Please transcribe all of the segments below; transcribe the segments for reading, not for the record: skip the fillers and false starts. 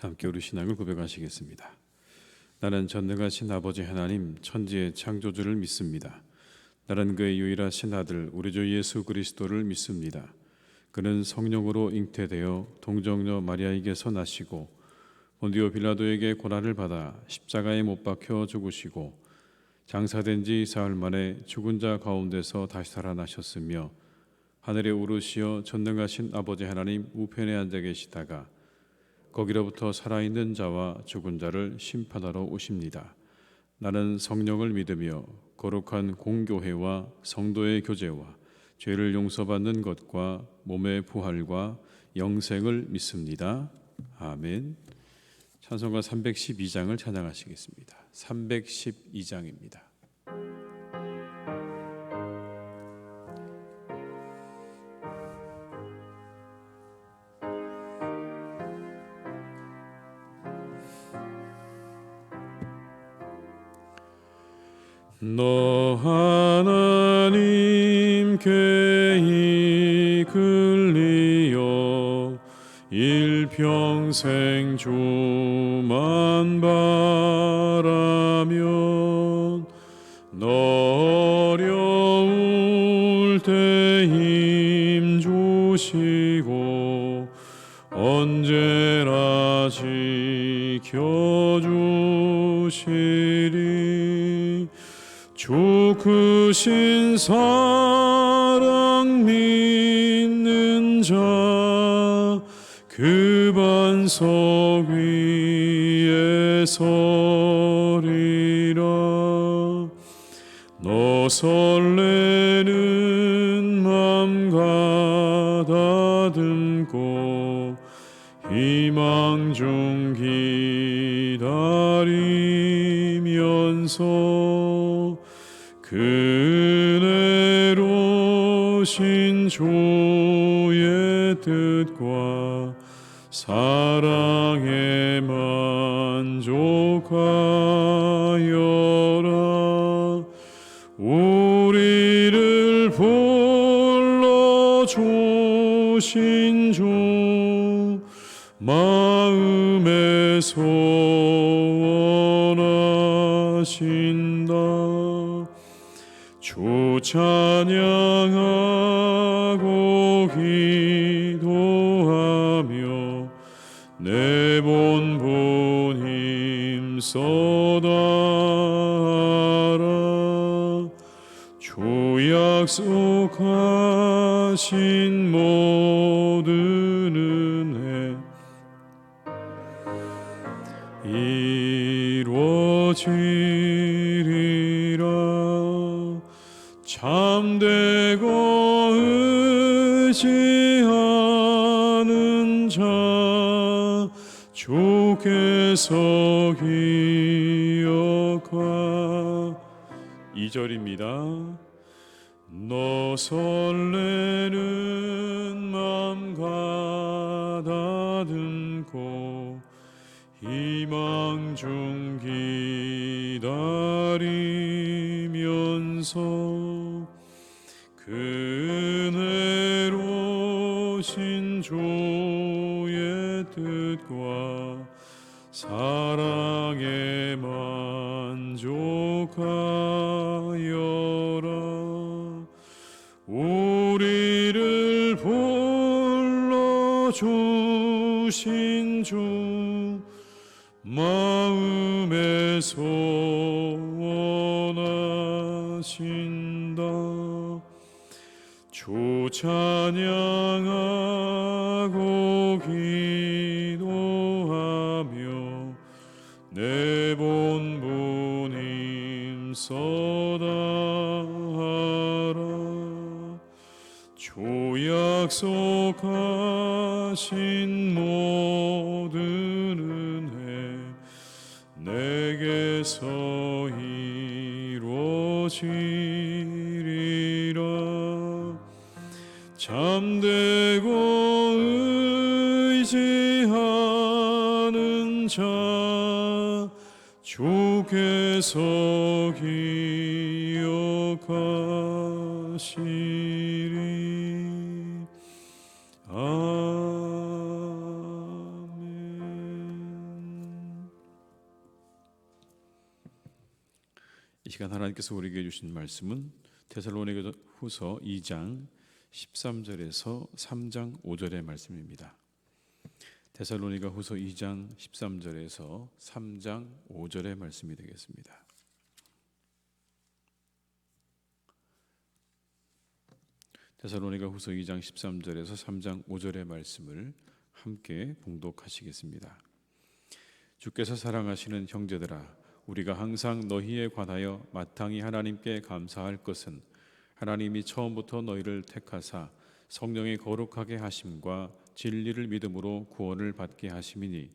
함께 우리 신앙을 고백하시겠습니다. 나는 전능하신 아버지 하나님 천지의 창조주를 믿습니다. 나는 그의 유일하신 아들 우리 주 예수 그리스도를 믿습니다. 그는 성령으로 잉태되어 동정녀 마리아에게서 나시고 본디오 빌라도에게 고난을 받아 십자가에 못 박혀 죽으시고 장사된 지 사흘 만에 죽은 자 가운데서 다시 살아나셨으며 하늘에 오르시어 전능하신 아버지 하나님 우편에 앉아 계시다가 거기로부터 살아있는 자와 죽은 자를 심판하러 오십니다. 나는 성령을 믿으며 거룩한 공교회와 성도의 교제와 죄를 용서받는 것과 몸의 부활과 영생을 믿습니다. 아멘. 찬송가 312장을 찬양하시겠습니다. 312장입니다. 너 하나님께 이끌리어 일평생 주만 바라면 너 어려울 때 힘 주시고 언제나 지켜주시리. 주 크신 사랑 믿는 자 그 반석 위에 서리라. 너 설레는 맘 가다듬고 희망 중 기다리면서 그네로신 주의 뜻과 사랑에 만족하여라. 우리를 불러주신 주 마음에 소원하신다. 주 찬양하고 기도하며 내 본분 힘써다하라. 주 약속하신 모든 은혜 이루어지리라. 참되고 의지하는 자 주께서 기억하. 2절입니다. 너 설레는 맘 가다듬고 희망 중 기다리면서 그네로신 주의 뜻과 사랑에 만족하여라. 우리를 불러주신 주 마음에 소원하신다. 주 찬양하고 기도하며 내 본분 힘써다하라. 주 약속하신 모든 은혜 내게서 이루어지리라. 참되고 의지하는 자 주께서 기억하시리. 아멘. 이 시간 하나님께서 우리에게 주신 말씀은 데살로니가후서 2장 13절에서 3장 5절의 말씀입니다. 데살로니가후서 2장 13절에서 3장 5절의 말씀이 되겠습니다. 데살로니가후서 2장 13절에서 3장 5절의 말씀을 함께 봉독하시겠습니다. 주께서 사랑하시는 형제들아, 우리가 항상 너희에 관하여 마땅히 하나님께 감사할 것은 하나님이 처음부터 너희를 택하사 성령의 거룩하게 하심과 진리를 믿음으로 구원을 받게 하심이니,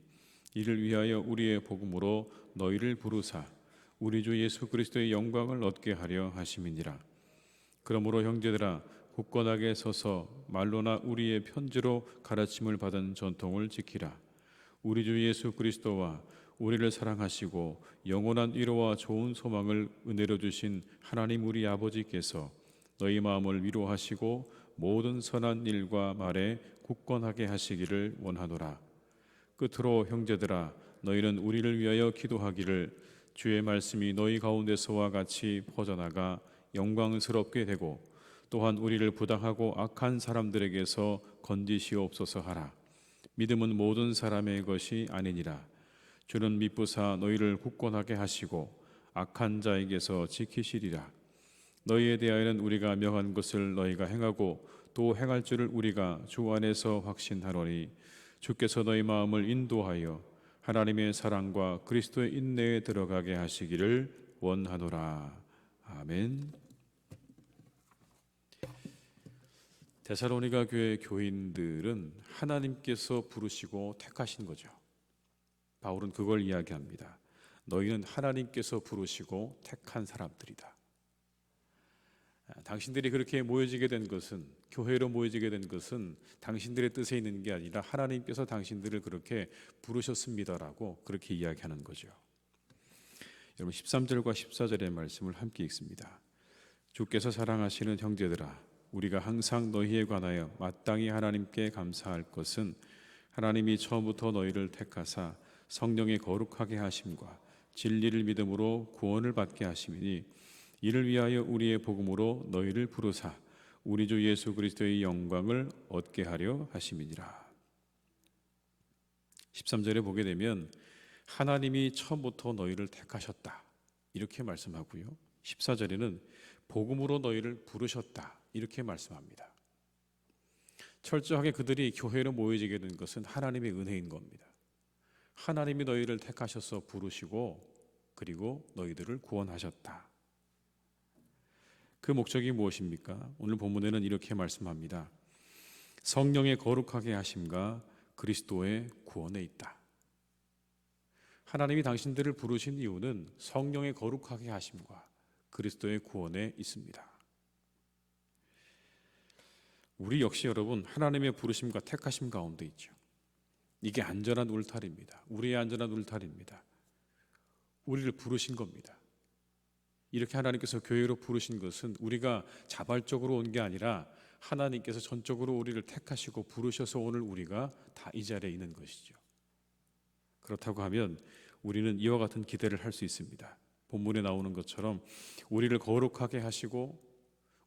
이를 위하여 우리의 복음으로 너희를 부르사 우리 주 예수 그리스도의 영광을 얻게 하려 하심이니라. 그러므로 형제들아, 굳건하게 서서 말로나 우리의 편지로 가르침을 받은 전통을 지키라. 우리 주 예수 그리스도와 우리를 사랑하시고 영원한 위로와 좋은 소망을 은혜로 주신 하나님 우리 아버지께서 너희 마음을 위로하시고 모든 선한 일과 말에 굳건하게 하시기를 원하노라. 끝으로 형제들아, 너희는 우리를 위하여 기도하기를, 주의 말씀이 너희 가운데서와 같이 퍼져나가 영광스럽게 되고 또한 우리를 부당하고 악한 사람들에게서 건지시옵소서 하라. 믿음은 모든 사람의 것이 아니니라. 주는 미쁘사 너희를 굳건하게 하시고 악한 자에게서 지키시리라. 너희에 대하여는 우리가 명한 것을 너희가 행하고 또 행할 줄을 우리가 주 안에서 확신하노니, 주께서 너희 마음을 인도하여 하나님의 사랑과 그리스도의 인내에 들어가게 하시기를 원하노라. 아멘. 데살로니가 교회 교인들은 하나님께서 부르시고 택하신 거죠. 바울은 그걸 이야기합니다. 너희는 하나님께서 부르시고 택한 사람들이다. 당신들이 그렇게 모여지게 된 것은, 교회로 모여지게 된 것은 당신들의 뜻에 있는 게 아니라 하나님께서 당신들을 그렇게 부르셨습니다라고 그렇게 이야기하는 거죠. 여러분 13절과 14절의 말씀을 함께 읽습니다. 주께서 사랑하시는 형제들아, 우리가 항상 너희에 관하여 마땅히 하나님께 감사할 것은 하나님이 처음부터 너희를 택하사 성령의 거룩하게 하심과 진리를 믿음으로 구원을 받게 하심이니, 이를 위하여 우리의 복음으로 너희를 부르사 우리 주 예수 그리스도의 영광을 얻게 하려 하심이니라. 13절에 보게 되면 하나님이 처음부터 너희를 택하셨다 이렇게 말씀하고요, 14절에는 복음으로 너희를 부르셨다 이렇게 말씀합니다. 철저하게 그들이 교회로 모여지게 된 것은 하나님의 은혜인 겁니다. 하나님이 너희를 택하셔서 부르시고 그리고 너희들을 구원하셨다. 그 목적이 무엇입니까? 오늘 본문에는 이렇게 말씀합니다. 성령의 거룩하게 하심과 그리스도의 구원에 있다. 하나님이 당신들을 부르신 이유는 성령의 거룩하게 하심과 그리스도의 구원에 있습니다. 우리 역시 여러분 하나님의 부르심과 택하심 가운데 있죠. 이게 안전한 울타리입니다. 우리의 안전한 울타리입니다. 우리를 부르신 겁니다. 이렇게 하나님께서 교회로 부르신 것은 우리가 자발적으로 온 게 아니라 하나님께서 전적으로 우리를 택하시고 부르셔서 오늘 우리가 다 이 자리에 있는 것이죠. 그렇다고 하면 우리는 이와 같은 기대를 할 수 있습니다. 본문에 나오는 것처럼 우리를 거룩하게 하시고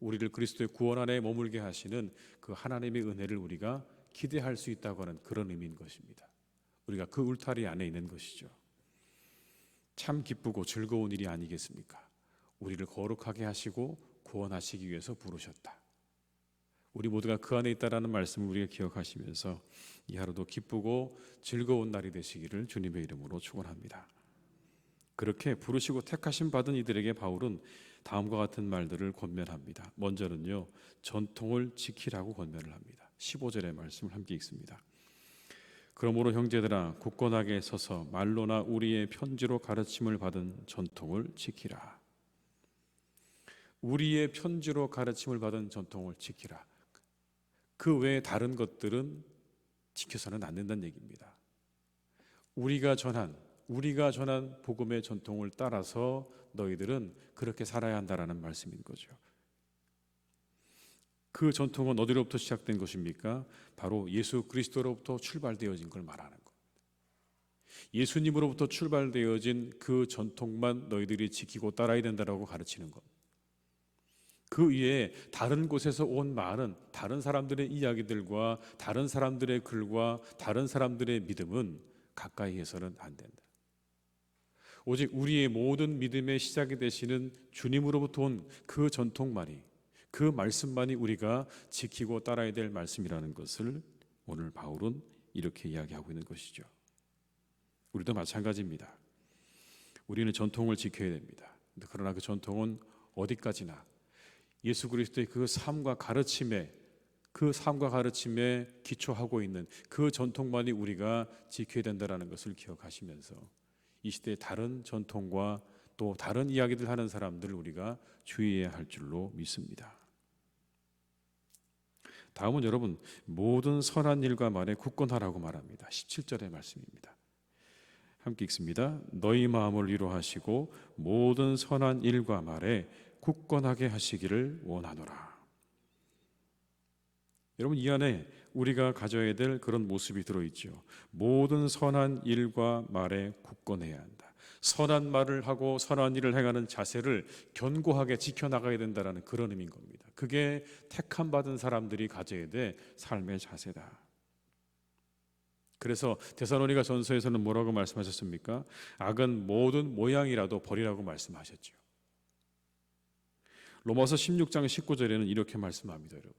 우리를 그리스도의 구원 안에 머물게 하시는 그 하나님의 은혜를 우리가 기대할 수 있다고 하는 그런 의미인 것입니다. 우리가 그 울타리 안에 있는 것이죠. 참 기쁘고 즐거운 일이 아니겠습니까? 우리를 거룩하게 하시고 구원하시기 위해서 부르셨다. 우리 모두가 그 안에 있다라는 말씀을 우리가 기억하시면서 이 하루도 기쁘고 즐거운 날이 되시기를 주님의 이름으로 축원합니다. 그렇게 부르시고 택하심 받은 이들에게 바울은 다음과 같은 말들을 권면합니다. 먼저는요, 전통을 지키라고 권면을 합니다. 15절의 말씀을 함께 읽습니다. 그러므로 형제들아, 굳건하게 서서 말로나 우리의 편지로 가르침을 받은 전통을 지키라. 우리의 편지로 가르침을 받은 전통을 지키라. 그 외에 다른 것들은 지켜서는 안 된다는 얘기입니다. 우리가 전한 복음의 전통을 따라서 너희들은 그렇게 살아야 한다라는 말씀인 거죠. 그 전통은 어디로부터 시작된 것입니까? 바로 예수 그리스도로부터 출발되어진 걸 말하는 것. 예수님으로부터 출발되어진 그 전통만 너희들이 지키고 따라야 된다라고 가르치는 것. 그 위에 다른 곳에서 온 많은 다른 사람들의 이야기들과 다른 사람들의 글과 다른 사람들의 믿음은 가까이 해서는 안 된다. 오직 우리의 모든 믿음의 시작이 되시는 주님으로부터 온 그 전통만이, 그 말씀만이 우리가 지키고 따라야 될 말씀이라는 것을 오늘 바울은 이렇게 이야기하고 있는 것이죠. 우리도 마찬가지입니다. 우리는 전통을 지켜야 됩니다. 그러나 그 전통은 어디까지나 예수 그리스도의 그 삶과 가르침에 기초하고 있는 그 전통만이 우리가 지켜야 된다는 것을 기억하시면서 이 시대의 다른 전통과 또 다른 이야기들 하는 사람들을 우리가 주의해야 할 줄로 믿습니다. 다음은 여러분, 모든 선한 일과 말에 굳건하라고 말합니다. 17절의 말씀입니다. 함께 읽습니다. 너희 마음을 위로하시고 모든 선한 일과 말에 굳건하게 하시기를 원하노라. 여러분, 이 안에 우리가 가져야 될 그런 모습이 들어있죠. 모든 선한 일과 말에 굳건해야 한다. 선한 말을 하고 선한 일을 행하는 자세를 견고하게 지켜나가야 된다는 그런 의미인 겁니다. 그게 택함 받은 사람들이 가져야 될 삶의 자세다. 그래서 데살로니가 전서에서는 뭐라고 말씀하셨습니까? 악은 모든 모양이라도 버리라고 말씀하셨죠. 로마서 16장 19절에는 이렇게 말씀합니다. 여러분,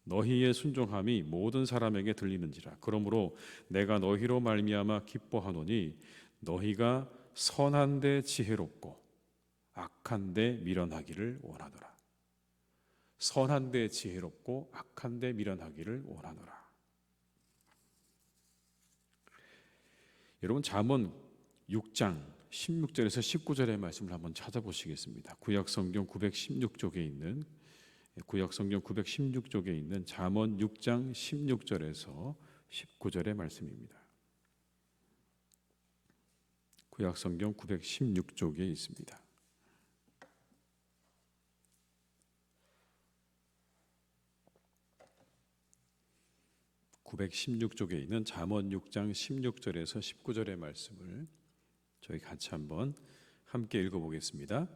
너희의 순종함이 모든 사람에게 들리는지라. 그러므로 내가 너희로 말미암아 기뻐하노니 너희가 선한데 지혜롭고 악한데 미련하기를 원하노라. 선한데 지혜롭고 악한데 미련하기를 원하노라. 여러분, 잠언 6장 16절에서 19절의 말씀을 한번 찾아보시겠습니다. 구약성경 916쪽에 있는 잠언 6장 16절에서 19절의 말씀입니다. 구약성경 916쪽에 있습니다. (916쪽에) 있는 잠언 6장 16절에서 19절의 말씀을 저희 같이 한번 함께 읽어보겠습니다.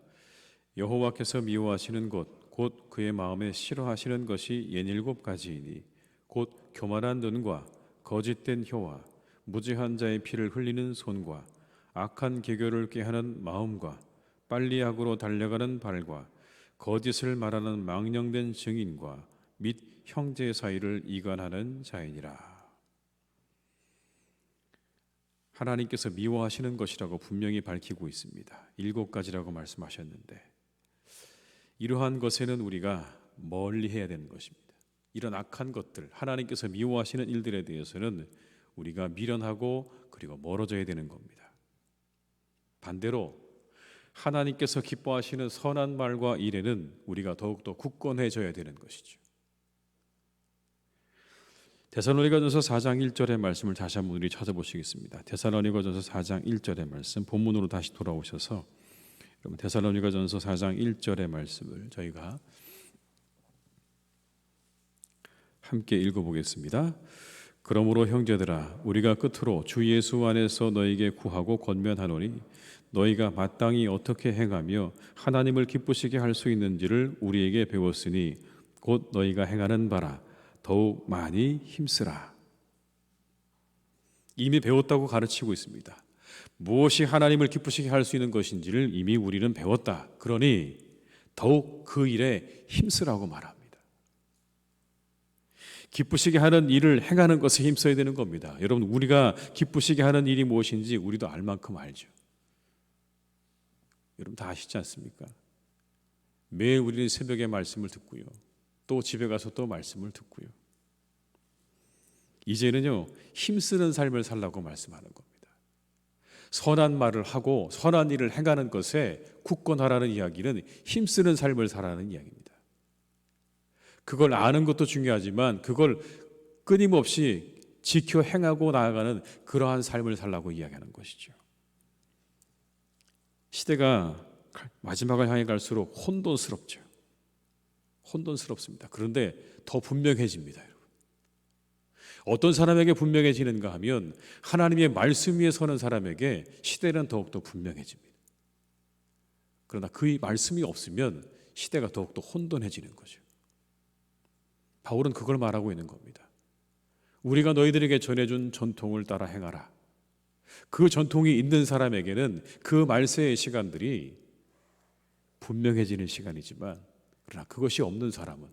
여호와께서 미워하시는 것, 곧 그의 마음에 싫어하시는 것이 67가지이니 곧 교만한 눈과 거짓된 혀와 무지한 자의 피를 흘리는 손과 악한 계교를 꾀하는 마음과 빨리 악으로 달려가는 발과 거짓을 말하는 망령된 증인과 및 형제 사이를 이간하는 자이니라. 하나님께서 미워하시는 것이라고 분명히 밝히고 있습니다. 7가지라고 말씀하셨는데 이러한 것에는 우리가 멀리 해야 되는 것입니다. 이런 악한 것들, 하나님께서 미워하시는 일들에 대해서는 우리가 미련하고 그리고 멀어져야 되는 겁니다. 반대로 하나님께서 기뻐하시는 선한 말과 일에는 우리가 더욱더 굳건해져야 되는 것이죠. 데살로니가전서 4장 1절의 말씀을 다시 한번 우리 찾아보시겠습니다. 데살로니가전서 4장 1절의 말씀, 본문으로 다시 돌아오셔서 여러분, 데살로니가전서 4장 1절의 말씀을 저희가 함께 읽어보겠습니다. 그러므로 형제들아, 우리가 끝으로 주 예수 안에서 너희에게 구하고 권면하노니 너희가 마땅히 어떻게 행하며 하나님을 기쁘시게 할 수 있는지를 우리에게 배웠으니 곧 너희가 행하는 바라 더욱 많이 힘쓰라. 이미 배웠다고 가르치고 있습니다. 무엇이 하나님을 기쁘시게 할 수 있는 것인지를 이미 우리는 배웠다. 그러니 더욱 그 일에 힘쓰라고 말합니다. 기쁘시게 하는 일을 행하는 것에 힘써야 되는 겁니다. 여러분, 우리가 기쁘시게 하는 일이 무엇인지 우리도 알 만큼 알죠. 여러분 다 아시지 않습니까? 매일 우리는 새벽에 말씀을 듣고요, 또 집에 가서 또 말씀을 듣고요. 이제는요, 힘쓰는 삶을 살라고 말씀하는 겁니다. 선한 말을 하고 선한 일을 행하는 것에 굳건하라는 이야기는 힘쓰는 삶을 살라는 이야기입니다. 그걸 아는 것도 중요하지만 그걸 끊임없이 지켜 행하고 나아가는 그러한 삶을 살라고 이야기하는 것이죠. 시대가 마지막을 향해 갈수록 혼돈스럽죠. 혼돈스럽습니다. 그런데 더 분명해집니다. 여러분. 어떤 사람에게 분명해지는가 하면 하나님의 말씀 위에 서는 사람에게 시대는 더욱더 분명해집니다. 그러나 그 말씀이 없으면 시대가 더욱더 혼돈해지는 거죠. 바울은 그걸 말하고 있는 겁니다. 우리가 너희들에게 전해준 전통을 따라 행하라. 그 전통이 있는 사람에게는 그 말세의 시간들이 분명해지는 시간이지만, 그러나 그것이 없는 사람은,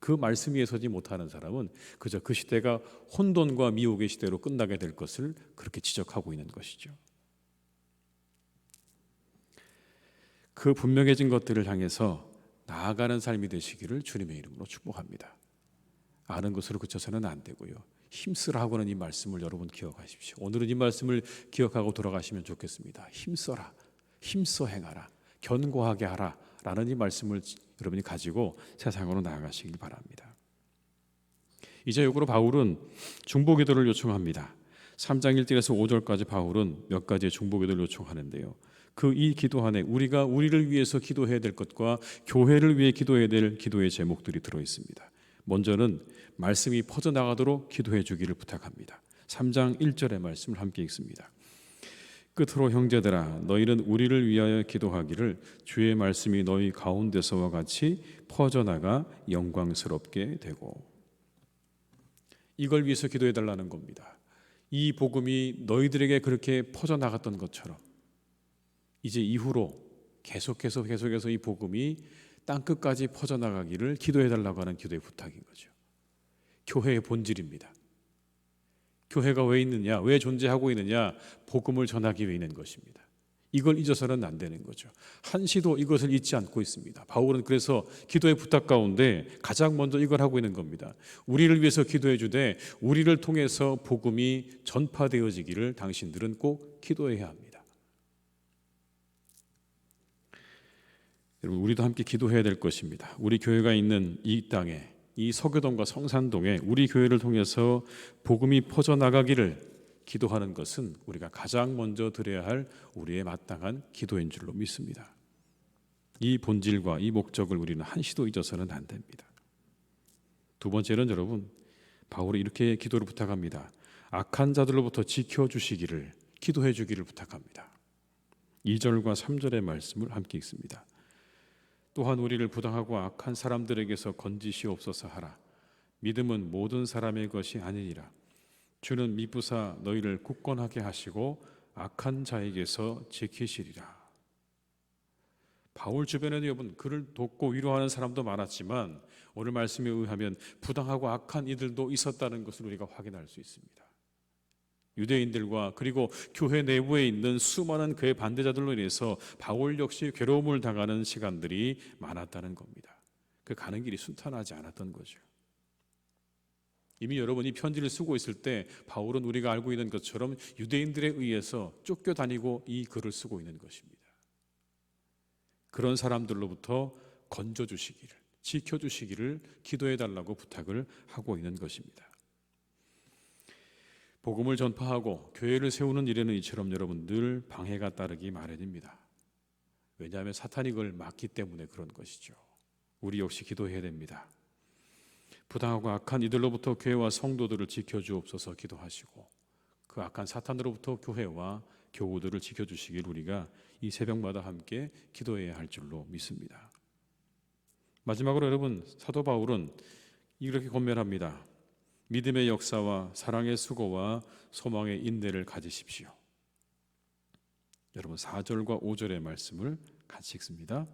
그 말씀 위에 서지 못하는 사람은 그저 그 시대가 혼돈과 미혹의 시대로 끝나게 될 것을 그렇게 지적하고 있는 것이죠. 그 분명해진 것들을 향해서 나아가는 삶이 되시기를 주님의 이름으로 축복합니다. 아는 것으로 그쳐서는 안 되고요. 힘쓰라 하고는 이 말씀을 여러분 기억하십시오. 오늘은 이 말씀을 기억하고 돌아가시면 좋겠습니다. 힘써라, 힘써 행하라, 견고하게 하라 라는 이 말씀을 여러분이 가지고 세상으로 나아가시길 바랍니다. 이제 역으로 바울은 중보기도를 요청합니다. 3장 1절에서 5절까지 바울은 몇 가지의 중보기도를 요청하는데요. 그 이 기도 안에 우리가 우리를 위해서 기도해야 될 것과 교회를 위해 기도해야 될 기도의 제목들이 들어있습니다. 먼저는 말씀이 퍼져나가도록 기도해 주기를 부탁합니다. 3장 1절의 말씀을 함께 읽습니다. 끝으로 형제들아 너희는 우리를 위하여 기도하기를 주의 말씀이 너희 가운데서와 같이 퍼져나가 영광스럽게 되고. 이걸 위해서 기도해 달라는 겁니다. 이 복음이 너희들에게 그렇게 퍼져나갔던 것처럼 이제 이후로 계속해서 이 복음이 땅끝까지 퍼져나가기를 기도해 달라고 하는 기도의 부탁인 거죠. 교회의 본질입니다. 교회가 왜 있느냐, 왜 존재하고 있느냐, 복음을 전하기 위해 있는 것입니다. 이걸 잊어서는 안 되는 거죠. 한시도 이것을 잊지 않고 있습니다. 바울은 그래서 기도의 부탁 가운데 가장 먼저 이걸 하고 있는 겁니다. 우리를 위해서 기도해 주되 우리를 통해서 복음이 전파되어지기를 당신들은 꼭 기도해야 합니다. 여러분, 우리도 함께 기도해야 될 것입니다. 우리 교회가 있는 이 땅에, 이 서교동과 성산동에 우리 교회를 통해서 복음이 퍼져나가기를 기도하는 것은 우리가 가장 먼저 드려야 할 우리의 마땅한 기도인 줄로 믿습니다. 이 본질과 이 목적을 우리는 한시도 잊어서는 안 됩니다. 두 번째는 여러분, 바울이 이렇게 기도를 부탁합니다. 악한 자들로부터 지켜주시기를, 기도해 주기를 부탁합니다. 2절과 3절의 말씀을 함께 읽습니다. 또한 우리를 부당하고 악한 사람들에게서 건지시옵소서 하라. 믿음은 모든 사람의 것이 아니니라. 주는 미부사 너희를 굳건하게 하시고 악한 자에게서 지키시리라. 바울 주변에는 여러분 그를 돕고 위로하는 사람도 많았지만 오늘 말씀에 의하면 부당하고 악한 이들도 있었다는 것을 우리가 확인할 수 있습니다. 유대인들과 그리고 교회 내부에 있는 수많은 그의 반대자들로 인해서 바울 역시 괴로움을 당하는 시간들이 많았다는 겁니다. 그 가는 길이 순탄하지 않았던 거죠. 이미 여러분이 편지를 쓰고 있을 때 바울은 우리가 알고 있는 것처럼 유대인들에 의해서 쫓겨다니고 이 글을 쓰고 있는 것입니다. 그런 사람들로부터 건져주시기를, 지켜주시기를 기도해달라고 부탁을 하고 있는 것입니다. 복음을 전파하고 교회를 세우는 일에는 이처럼 여러분 늘 방해가 따르기 마련입니다. 왜냐하면 사탄이 그걸 막기 때문에 그런 것이죠. 우리 역시 기도해야 됩니다. 부당하고 악한 이들로부터 교회와 성도들을 지켜주옵소서 기도하시고 그 악한 사탄으로부터 교회와 교우들을 지켜주시길 우리가 이 새벽마다 함께 기도해야 할 줄로 믿습니다. 마지막으로 여러분 사도 바울은 이렇게 권면합니다. 믿음의 역사와 사랑의 수고와 소망의 인내를 가지십시오. 여러분 4절과 5절의 말씀을 같이 읽습니다.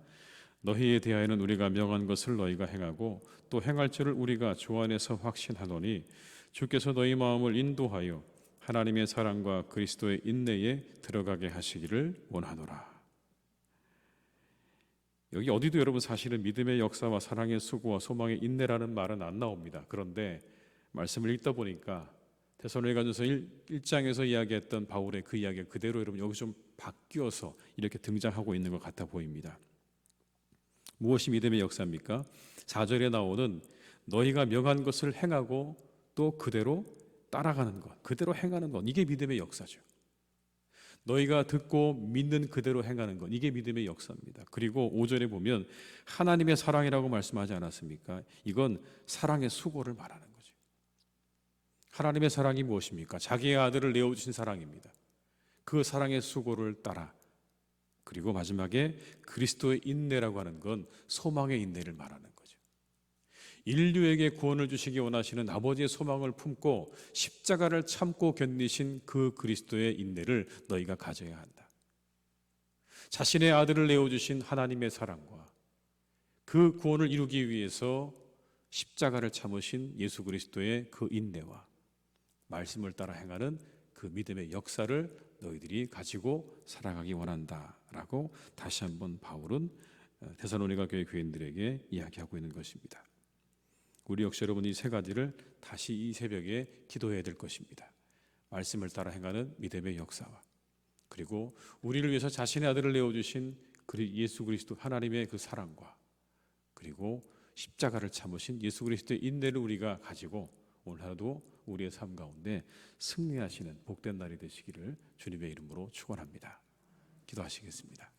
너희에 대하여는 우리가 명한 것을 너희가 행하고 또 행할 줄을 우리가 주 안에서 확신하노니 주께서 너희 마음을 인도하여 하나님의 사랑과 그리스도의 인내에 들어가게 하시기를 원하노라. 여기 어디도 여러분 사실은 믿음의 역사와 사랑의 수고와 소망의 인내라는 말은 안 나옵니다. 그런데 말씀을 읽다 보니까 데살로니가전서 1장에서 이야기했던 바울의 그 이야기가 그대로 여러분 여기 좀 바뀌어서 이렇게 등장하고 있는 것 같아 보입니다. 무엇이 믿음의 역사입니까? 4절에 나오는 너희가 명한 것을 행하고 또 그대로 따라가는 것, 그대로 행하는 것, 이게 믿음의 역사죠. 너희가 듣고 믿는 그대로 행하는 것, 이게 믿음의 역사입니다. 그리고 5절에 보면 하나님의 사랑이라고 말씀하지 않았습니까? 이건 사랑의 수고를 말하는 거죠. 하나님의 사랑이 무엇입니까? 자기의 아들을 내어주신 사랑입니다. 그 사랑의 수고를 따라, 그리고 마지막에 그리스도의 인내라고 하는 건 소망의 인내를 말하는 거죠. 인류에게 구원을 주시기 원하시는 아버지의 소망을 품고 십자가를 참고 견디신 그 그리스도의 인내를 너희가 가져야 한다. 자신의 아들을 내어주신 하나님의 사랑과 그 구원을 이루기 위해서 십자가를 참으신 예수 그리스도의 그 인내와 말씀을 따라 행하는 그 믿음의 역사를 너희들이 가지고 살아가기 원한다라고 다시 한번 바울은 데살로니가 교회 교인들에게 이야기하고 있는 것입니다. 우리 역시 여러분, 이 세 가지를 다시 이 새벽에 기도해야 될 것입니다. 말씀을 따라 행하는 믿음의 역사와, 그리고 우리를 위해서 자신의 아들을 내어주신 예수 그리스도 하나님의 그 사랑과, 그리고 십자가를 참으신 예수 그리스도의 인내를 우리가 가지고 오늘 하루도 우리의 삶 가운데 승리하시는 복된 날이 되시기를 주님의 이름으로 축원합니다. 기도하시겠습니다.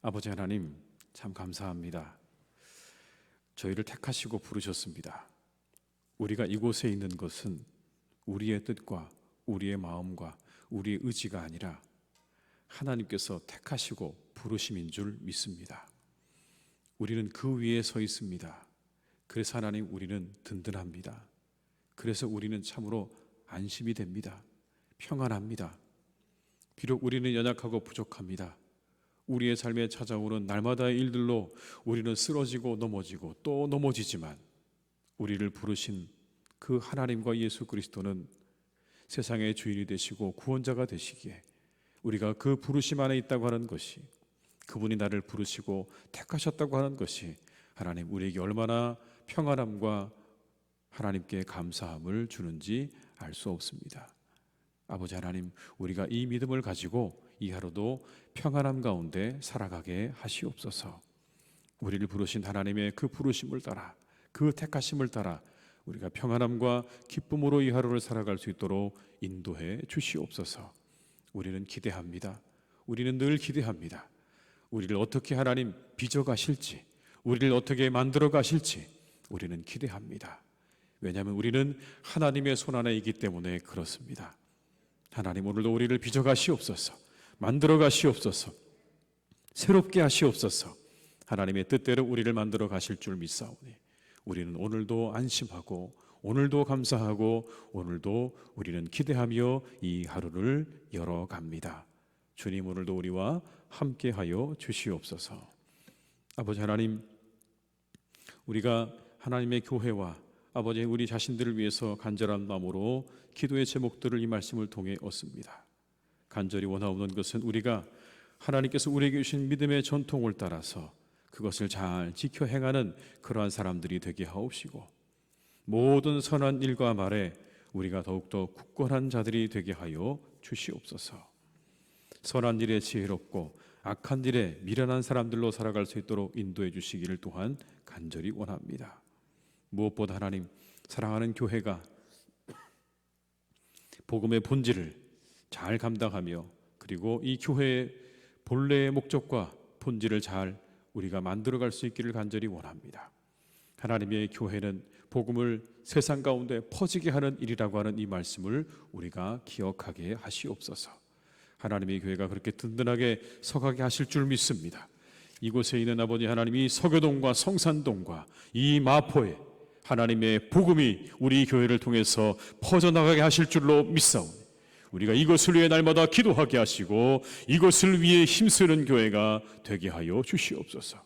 아버지 하나님, 참 감사합니다. 저희를 택하시고 부르셨습니다. 우리가 이곳에 있는 것은 우리의 뜻과 우리의 마음과 우리의 의지가 아니라 하나님께서 택하시고 부르심인 줄 믿습니다. 우리는 그 위에 서 있습니다. 그래서 하나님, 우리는 든든합니다. 그래서 우리는 참으로 안심이 됩니다. 평안합니다. 비록 우리는 연약하고 부족합니다. 우리의 삶에 찾아오는 날마다의 일들로 우리는 쓰러지고 넘어지고 또 넘어지지만, 우리를 부르신 그 하나님과 예수 그리스도는 세상의 주인이 되시고 구원자가 되시기에 우리가 그 부르심 안에 있다고 하는 것이, 그분이 나를 부르시고 택하셨다고 하는 것이 하나님 우리에게 얼마나 평안함과 하나님께 감사함을 주는지 알 수 없습니다. 아버지 하나님, 우리가 이 믿음을 가지고 이 하루도 평안함 가운데 살아가게 하시옵소서. 우리를 부르신 하나님의 그 부르심을 따라, 그 택하심을 따라 우리가 평안함과 기쁨으로 이 하루를 살아갈 수 있도록 인도해 주시옵소서. 우리는 기대합니다. 우리는 늘 기대합니다. 우리를 어떻게 하나님 빚어가실지, 우리를 어떻게 만들어 가실지 우리는 기대합니다. 왜냐하면 우리는 하나님의 손안에 있기 때문에 그렇습니다. 하나님, 오늘도 우리를 빚어가시옵소서. 만들어 가시옵소서. 새롭게 하시옵소서. 하나님의 뜻대로 우리를 만들어 가실 줄 믿사오니 우리는 오늘도 안심하고, 오늘도 감사하고, 오늘도 우리는 기대하며 이 하루를 열어갑니다. 주님, 오늘도 우리와 함께하여 주시옵소서. 아버지 하나님, 우리가 하나님의 교회와 아버지 우리 자신들을 위해서 간절한 마음으로 기도의 제목들을 이 말씀을 통해 얻습니다. 간절히 원하옵는 것은 우리가 하나님께서 우리에게 주신 믿음의 전통을 따라서 그것을 잘 지켜 행하는 그러한 사람들이 되게 하옵시고, 모든 선한 일과 말에 우리가 더욱더 굳건한 자들이 되게 하여 주시옵소서. 선한 일에 지혜롭고 악한 일에 미련한 사람들로 살아갈 수 있도록 인도해 주시기를 또한 간절히 원합니다. 무엇보다 하나님, 사랑하는 교회가 복음의 본질을 잘 감당하며, 그리고 이 교회의 본래의 목적과 본질을 잘 우리가 만들어갈 수 있기를 간절히 원합니다. 하나님의 교회는 복음을 세상 가운데 퍼지게 하는 일이라고 하는 이 말씀을 우리가 기억하게 하시옵소서. 하나님의 교회가 그렇게 든든하게 서가게 하실 줄 믿습니다. 이곳에 있는 아버지 하나님, 이 서교동과 성산동과 이 마포에 하나님의 복음이 우리 교회를 통해서 퍼져나가게 하실 줄로 믿사오니 우리가 이것을 위해 날마다 기도하게 하시고 이것을 위해 힘쓰는 교회가 되게 하여 주시옵소서.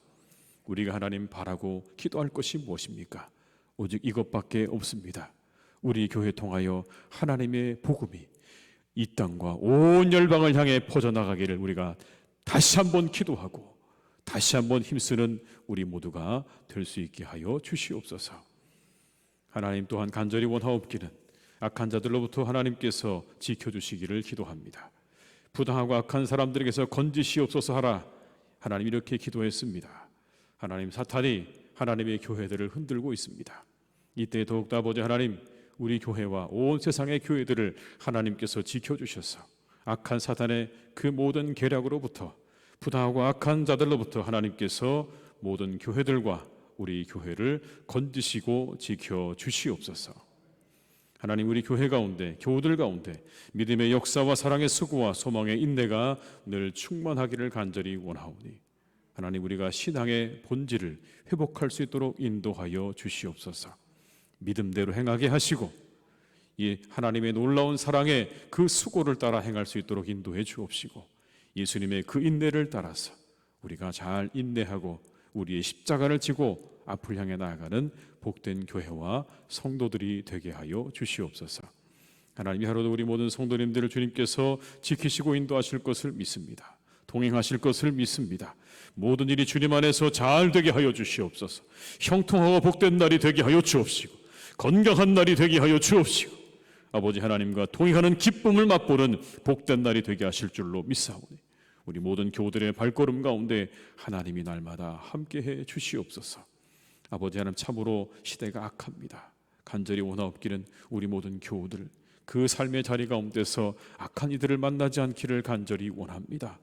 우리가 하나님 바라고 기도할 것이 무엇입니까? 오직 이것밖에 없습니다. 우리 교회 통하여 하나님의 복음이 이 땅과 온 열방을 향해 퍼져나가기를 우리가 다시 한번 기도하고 다시 한번 힘쓰는 우리 모두가 될 수 있게 하여 주시옵소서. 하나님 또한 간절히 원하옵기는 악한 자들로부터 하나님께서 지켜주시기를 기도합니다. 부당하고 악한 사람들에게서 건지시옵소서 하라. 하나님 이렇게 기도했습니다. 하나님, 사탄이 하나님의 교회들을 흔들고 있습니다. 이때 더욱더 아버지 하나님, 우리 교회와 온 세상의 교회들을 하나님께서 지켜주셔서 악한 사탄의 그 모든 계략으로부터, 부당하고 악한 자들로부터 하나님께서 모든 교회들과 우리 교회를 건지시고 지켜 주시옵소서. 하나님, 우리 교회 가운데, 교우들 가운데 믿음의 역사와 사랑의 수고와 소망의 인내가 늘 충만하기를 간절히 원하오니 하나님, 우리가 신앙의 본질을 회복할 수 있도록 인도하여 주시옵소서. 믿음대로 행하게 하시고 이 하나님의 놀라운 사랑의 그 수고를 따라 행할 수 있도록 인도해 주옵시고, 예수님의 그 인내를 따라서 우리가 잘 인내하고 우리의 십자가를 지고 앞을 향해 나아가는 복된 교회와 성도들이 되게 하여 주시옵소서. 하나님, 하루도 우리 모든 성도님들을 주님께서 지키시고 인도하실 것을 믿습니다. 동행하실 것을 믿습니다. 모든 일이 주님 안에서 잘 되게 하여 주시옵소서. 형통하고 복된 날이 되게 하여 주옵시고, 건강한 날이 되게 하여 주옵시고, 아버지 하나님과 동행하는 기쁨을 맛보는 복된 날이 되게 하실 줄로 믿사오니 우리 모든 교우들의 발걸음 가운데 하나님이 날마다 함께해 주시옵소서. 아버지 하나님, 참으로 시대가 악합니다. 간절히 원하옵기는 우리 모든 교우들 그 삶의 자리 가운데서 악한 이들을 만나지 않기를 간절히 원합니다.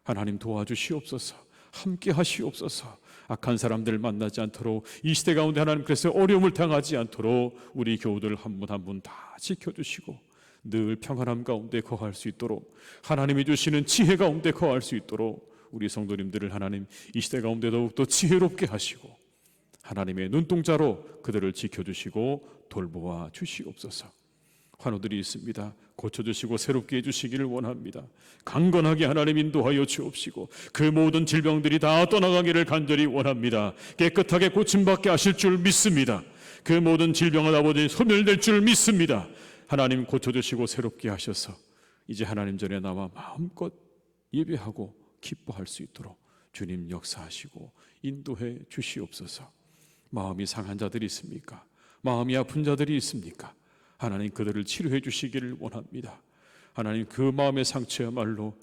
하나님, 도와주시옵소서. 함께 하시옵소서. 악한 사람들을 만나지 않도록, 이 시대 가운데 하나님께서 어려움을 당하지 않도록 우리 교우들 한 분 한 분 다 지켜주시고 늘 평안함 가운데 거할 수 있도록, 하나님이 주시는 지혜 가운데 거할 수 있도록 우리 성도님들을 하나님 이 시대 가운데 더욱더 지혜롭게 하시고 하나님의 눈동자로 그들을 지켜주시고 돌보아 주시옵소서. 환우들이 있습니다. 고쳐주시고 새롭게 해주시기를 원합니다. 강건하게 하나님 인도하여 주옵시고 그 모든 질병들이 다 떠나가기를 간절히 원합니다. 깨끗하게 고침받게 하실 줄 믿습니다. 그 모든 질병은 아버지 소멸될 줄 믿습니다. 하나님, 고쳐주시고 새롭게 하셔서 이제 하나님 전에 나와 마음껏 예배하고 기뻐할 수 있도록 주님 역사하시고 인도해 주시옵소서. 마음이 상한 자들이 있습니까? 마음이 아픈 자들이 있습니까? 하나님, 그들을 치료해 주시기를 원합니다. 하나님, 그 마음의 상처야말로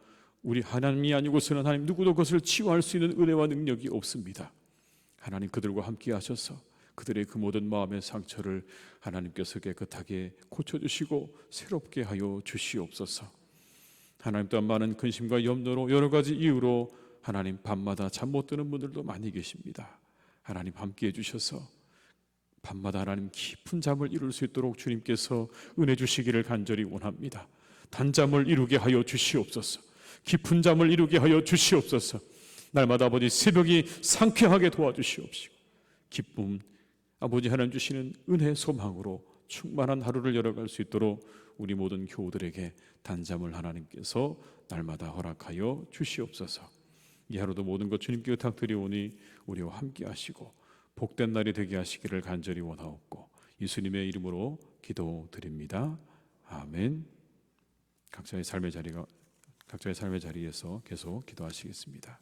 우리 하나님이 아니고서는 하나님 누구도 그것을 치유할 수 있는 은혜와 능력이 없습니다. 하나님, 그들과 함께 하셔서 그들의 그 모든 마음의 상처를 하나님께서 깨끗하게 고쳐주시고 새롭게 하여 주시옵소서. 하나님, 또한 많은 근심과 염려로 여러 가지 이유로 하나님 밤마다 잠 못 드는 분들도 많이 계십니다. 하나님, 함께 해주셔서 밤마다 하나님 깊은 잠을 이룰 수 있도록 주님께서 은혜 주시기를 간절히 원합니다. 단잠을 이루게 하여 주시옵소서. 깊은 잠을 이루게 하여 주시옵소서. 날마다 아버지 새벽이 상쾌하게 도와주시옵시고 기쁨, 아버지 하나님 주시는 은혜 소망으로 충만한 하루를 열어갈 수 있도록 우리 모든 교우들에게 단잠을 하나님께서 날마다 허락하여 주시옵소서. 이 하루도 모든 것 주님께 의탁드리오니 우리와 함께 하시고 복된 날이 되게 하시기를 간절히 원하옵고 예수님의 이름으로 기도드립니다. 아멘. 각자의 삶의 자리에서 계속 기도하시겠습니다.